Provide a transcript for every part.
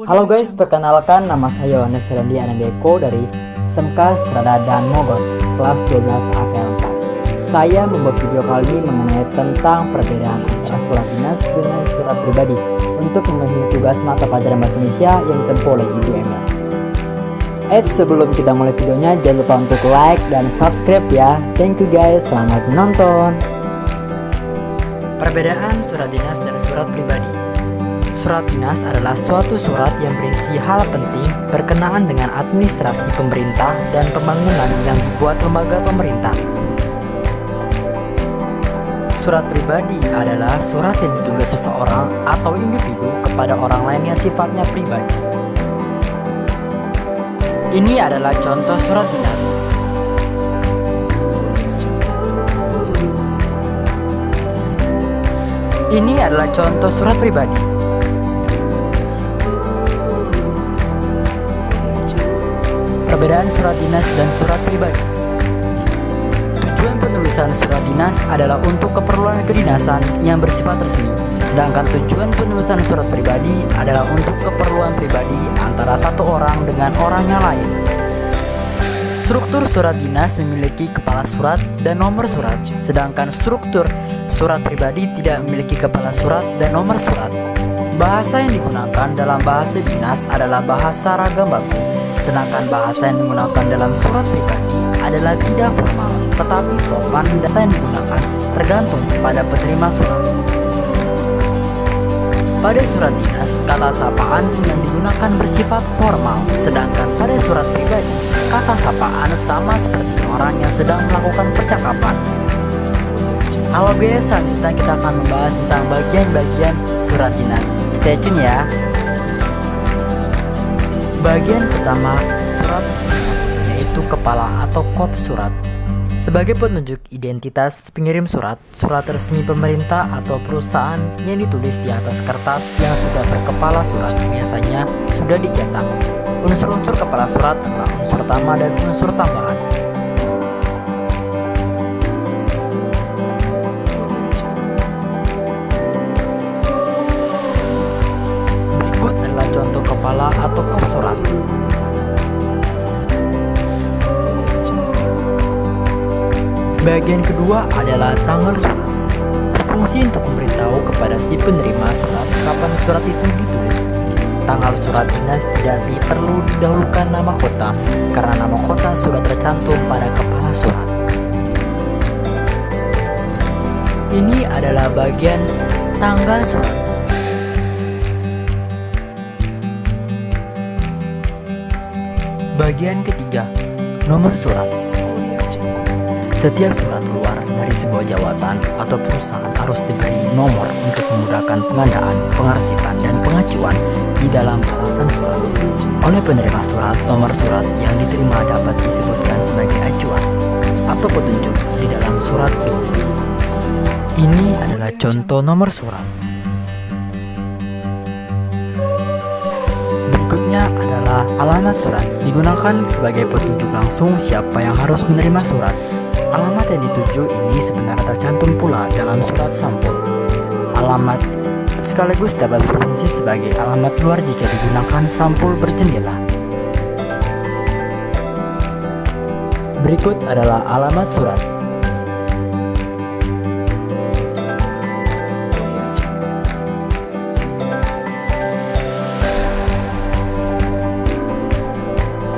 Halo guys, perkenalkan nama saya Yohanes Randy Anandeko dari SMK Strada dan Mogot, kelas 12 AKL4. Saya membuat video kali ini mengenai tentang perbedaan antara surat dinas dengan surat pribadi untuk memenuhi tugas mata pelajaran Bahasa Indonesia yang ditempuh oleh Ibu Emil. Sebelum kita mulai videonya, jangan lupa untuk like dan subscribe ya. Thank you guys, selamat menonton. Perbedaan surat dinas dan surat pribadi. Surat dinas adalah suatu surat yang berisi hal penting berkenaan dengan administrasi pemerintah dan pembangunan yang dibuat lembaga pemerintah. Surat pribadi adalah surat yang ditulis seseorang atau individu kepada orang lain yang sifatnya pribadi. Ini adalah contoh surat dinas. Ini adalah contoh surat pribadi. Perbedaan surat dinas dan surat pribadi. Tujuan penulisan surat dinas adalah untuk keperluan kedinasan yang bersifat resmi, sedangkan tujuan penulisan surat pribadi adalah untuk keperluan pribadi antara satu orang dengan orang yang lain. Struktur surat dinas memiliki kepala surat dan nomor surat, sedangkan struktur surat pribadi tidak memiliki kepala surat dan nomor surat. Bahasa yang digunakan dalam bahasa dinas adalah bahasa ragam baku, sedangkan bahasa yang digunakan dalam surat pribadi adalah tidak formal, tetapi sopan. Bahasa yang digunakan tergantung pada penerima surat. Pada surat dinas, kata sapaan yang digunakan bersifat formal, sedangkan pada surat pribadi, kata sapaan sama seperti orang yang sedang melakukan percakapan. Halo guys, selanjutnya kita akan membahas tentang bagian-bagian surat dinas. Stay tune ya. Bagian pertama, surat dinas, yaitu kepala atau kop surat. Sebagai penunjuk identitas pengirim surat, surat resmi pemerintah atau perusahaan yang ditulis di atas kertas yang sudah berkepala surat biasanya sudah dicetak. Unsur-unsur kepala surat adalah unsur utama dan unsur tambahan. Berikut adalah contoh kepala atau kop surat. Bagian kedua adalah tanggal surat. Berfungsi untuk memberitahu kepada si penerima surat kapan surat itu ditulis. Tanggal surat dinas tidak perlu didahulukan nama kota karena nama kota sudah tercantum pada kepala surat. Ini adalah bagian tanggal surat. Bagian ketiga, nomor surat. Setiap surat keluar dari sebuah jabatan atau perusahaan harus diberi nomor untuk memudahkan pengadaan, pengarsipan, dan pengacuan di dalam balasan surat. Oleh penerima surat, nomor surat yang diterima dapat disebutkan sebagai acuan atau petunjuk di dalam surat itu. Ini adalah contoh nomor surat. Berikutnya adalah alamat surat. Digunakan sebagai petunjuk langsung siapa yang harus menerima surat. Alamat yang dituju ini sebenarnya tercantum pula dalam surat sampul. Alamat sekaligus dapat berfungsi sebagai alamat luar jika digunakan sampul berjendela. Berikut adalah alamat surat.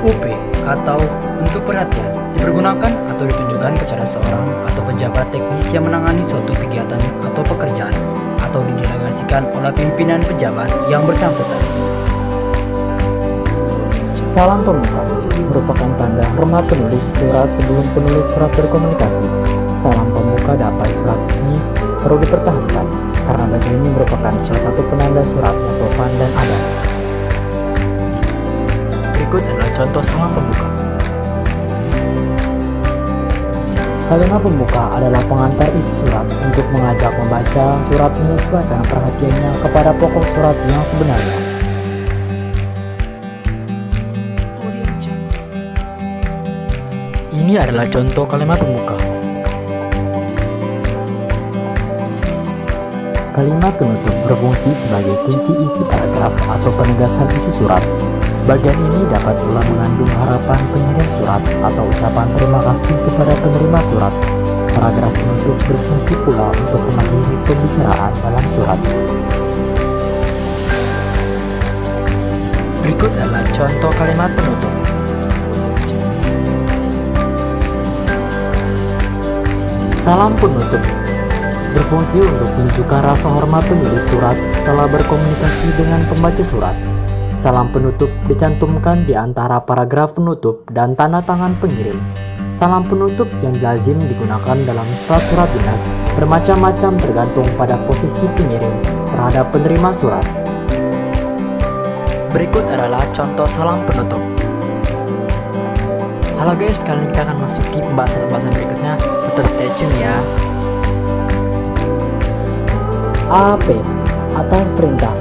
UP atau untuk perhatian dipergunakan atau ditujukan kepada seorang atau pejabat teknis yang menangani suatu kegiatan atau pekerjaan atau didelegasikan oleh pimpinan pejabat yang bersangkutan. Salam pembuka merupakan tanda hormat penulis surat sebelum penulis surat berkomunikasi. Salam pembuka dapat surat resmi perlu dipertahankan karena bagian ini merupakan salah satu penanda surat yang sopan dan adab. Berikut adalah contoh salam pembuka. Kalimat pembuka adalah pengantar isi surat untuk mengajak membaca surat menyesuaikan perhatiannya kepada pokok surat yang sebenarnya. Ini adalah contoh kalimat pembuka. kalimat penutup berfungsi sebagai kunci isi paragraf atau penegasan isi surat. Bagian ini dapat pula mengandung harapan pengirim surat atau ucapan terima kasih kepada penerima surat. Paragraf penutup berfungsi pula untuk mengakhiri pembicaraan dalam surat. Berikut adalah contoh kalimat penutup. Salam penutup berfungsi untuk menunjukkan rasa hormat penulis surat setelah berkomunikasi dengan pembaca surat. Salam penutup dicantumkan di antara paragraf penutup dan tanda tangan pengirim. Salam penutup yang lazim digunakan dalam surat-surat dinas bermacam-macam tergantung pada posisi pengirim terhadap penerima surat. Berikut adalah contoh salam penutup. Halo guys, sekarang kita akan masuki pembahasan berikutnya. Tetap stay tune ya. AAP atas perintah.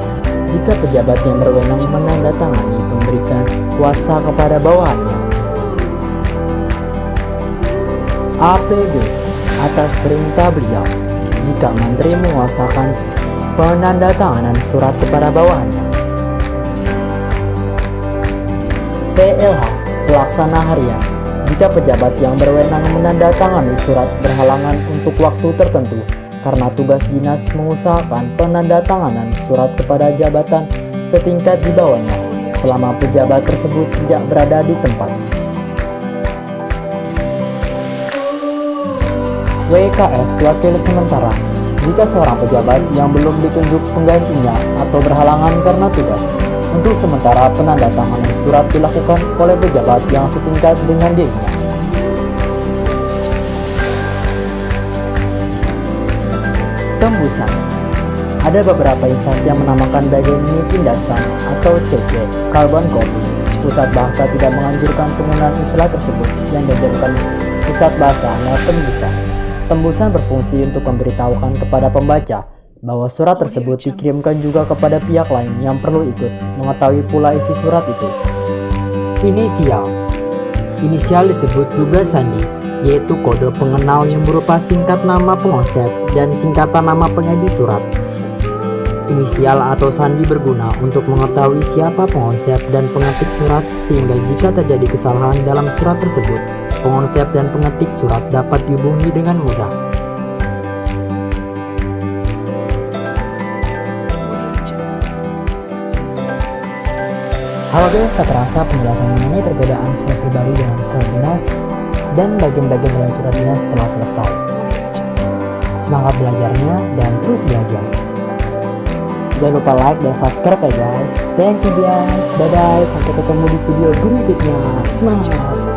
Jika pejabat yang berwenang menandatangani memberikan kuasa kepada bawahannya. APB atas perintah beliau. Jika menteri menguasakan penandatanganan surat kepada bawahannya. PLH pelaksana harian. Jika pejabat yang berwenang menandatangani surat berhalangan untuk waktu tertentu karena tugas dinas mengusahakan penandatanganan surat kepada jabatan setingkat di bawahnya selama pejabat tersebut tidak berada di tempat. WKS wakil sementara. Jika seorang pejabat yang belum ditunjuk penggantinya atau berhalangan karena tugas, untuk sementara penandatanganan surat dilakukan oleh pejabat yang setingkat dengan dirinya. Tembusan. Ada beberapa instansi yang menamakan bagian ini tindasan atau CC, carbon copy. Pusat bahasa tidak menganjurkan penggunaan istilah tersebut yang diajarkan pusat bahasa adalah tembusan. Tembusan berfungsi untuk memberitahukan kepada pembaca bahwa surat tersebut dikirimkan juga kepada pihak lain yang perlu ikut mengetahui pula isi surat itu. Inisial. Inisial disebut juga sandi, yaitu kode pengenal yang berupa singkat nama pengonsep dan singkatan nama pengedit surat. Inisial atau sandi berguna untuk mengetahui siapa pengonsep dan pengetik surat, sehingga jika terjadi kesalahan dalam surat tersebut, pengonsep dan pengetik surat dapat dihubungi dengan mudah. Halo guys, tak terasa penjelasan mengenai perbedaan surat pribadi dengan surat dinas dan bagian-bagian dalam surat dinas telah selesai. Semangat belajarnya dan terus belajar. Jangan lupa like dan subscribe ya guys. Thank you guys. Bye bye. Sampai ketemu di video berikutnya. Semangat.